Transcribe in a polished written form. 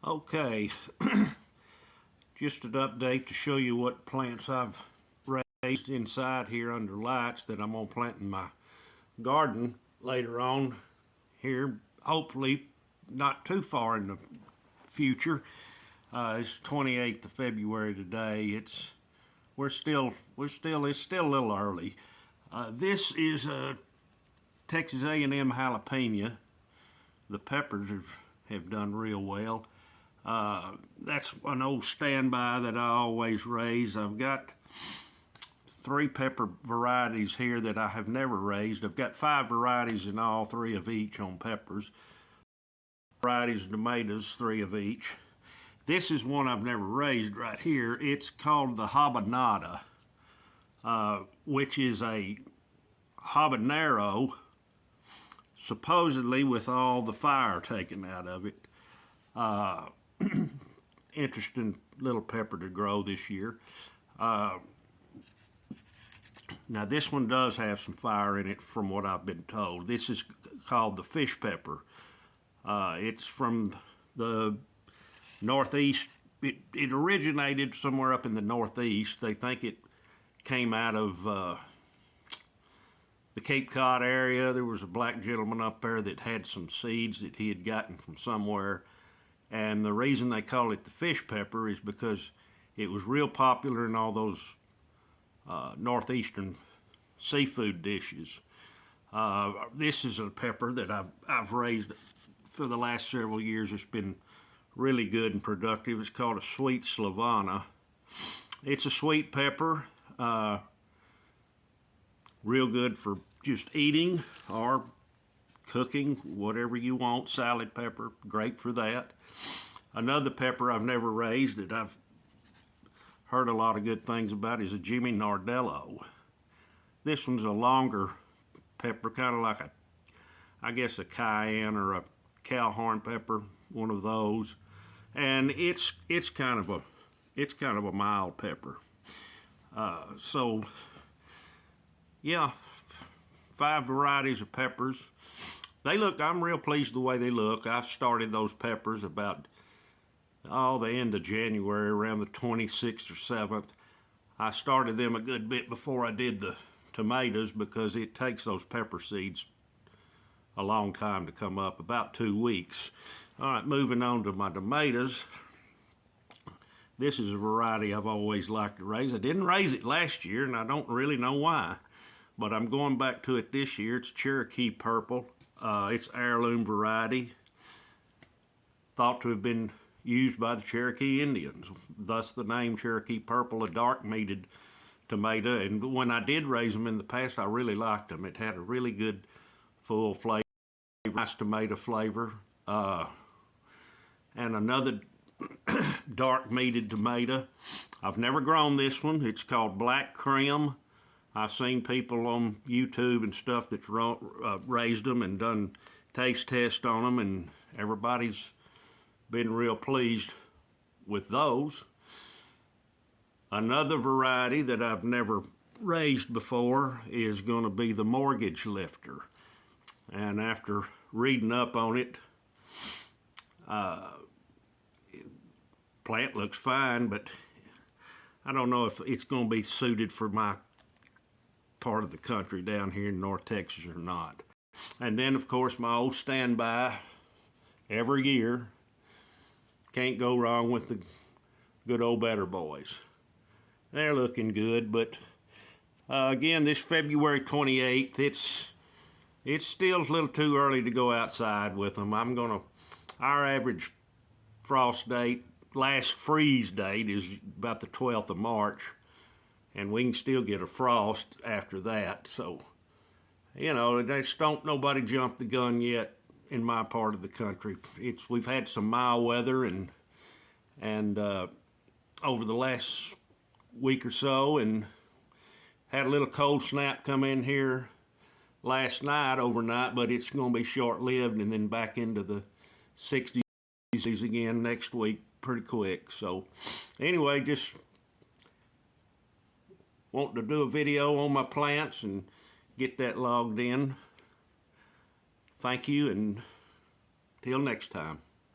Okay, just an update to show you what plants I've raised inside here under lights that I'm going to plant in my garden later on here, hopefully not too far in the future. It's 28th of February today. It's still a little early. This is a Texas A&M jalapeno. The peppers have done real well. That's an old standby that I always raise. I've got 3 pepper varieties here that I have never raised. I've got 5 varieties in all, 3 of each on peppers. Varieties of tomatoes, 3 of each. This is one I've never raised right here. It's called the habanada, which is a habanero, supposedly with all the fire taken out of it. Interesting little pepper to grow this year. Now this one does have some fire in it from what I've been told. This is called the fish pepper. It's from the Northeast. It originated somewhere up in the Northeast. They think it came out of the Cape Cod area. There was a black gentleman up there that had some seeds that he had gotten from somewhere. And the reason they call it the fish pepper is because it was real popular in all those northeastern seafood dishes. This is a pepper that I've raised for the last several years. It's been really good and productive. It's called a sweet Slavana. It's a sweet pepper, real good for just eating or cooking, whatever you want. Salad pepper, great for that. Another pepper I've never raised that I've heard a lot of good things about is a Jimmy Nardello. This one's a longer pepper, kind of like I guess a cayenne or a cowhorn pepper, one of those. And it's kind of a mild pepper. So yeah, 5 varieties of peppers. I'm real pleased the way they look. I started those peppers about, the end of January, around the 26th or 7th. I started them a good bit before I did the tomatoes because it takes those pepper seeds a long time to come up, about 2 weeks. All right, moving on to my tomatoes. This is a variety I've always liked to raise. I didn't raise it last year, and I don't really know why, but I'm going back to it this year. It's Cherokee Purple. It's heirloom variety, thought to have been used by the Cherokee Indians, thus the name Cherokee Purple, a dark meated tomato. And when I did raise them in the past, I really liked them. It had a really good full flavor, nice tomato flavor. And another dark meated tomato. I've never grown this one. It's called Black Krim. I've seen people on YouTube and stuff that's raised them and done taste tests on them, and everybody's been real pleased with those. Another variety that I've never raised before is going to be the Mortgage Lifter. And after reading up on it, plant looks fine, but I don't know if it's going to be suited for my part of the country down here in North Texas or not. And then of course my old standby every year, can't go wrong with the good old Better Boys. They're looking good, but again, this February 28th, it's still a little too early to go outside with them. Our average frost date, last freeze date, is about the 12th of March. And we can still get a frost after that. So, just don't nobody jump the gun yet in my part of the country. We've had some mild weather and over the last week or so, and had a little cold snap come in here last night, overnight, but it's going to be short-lived and then back into the 60s again next week pretty quick. So, anyway, just wanting to do a video on my plants and get that logged in. Thank you, and till next time.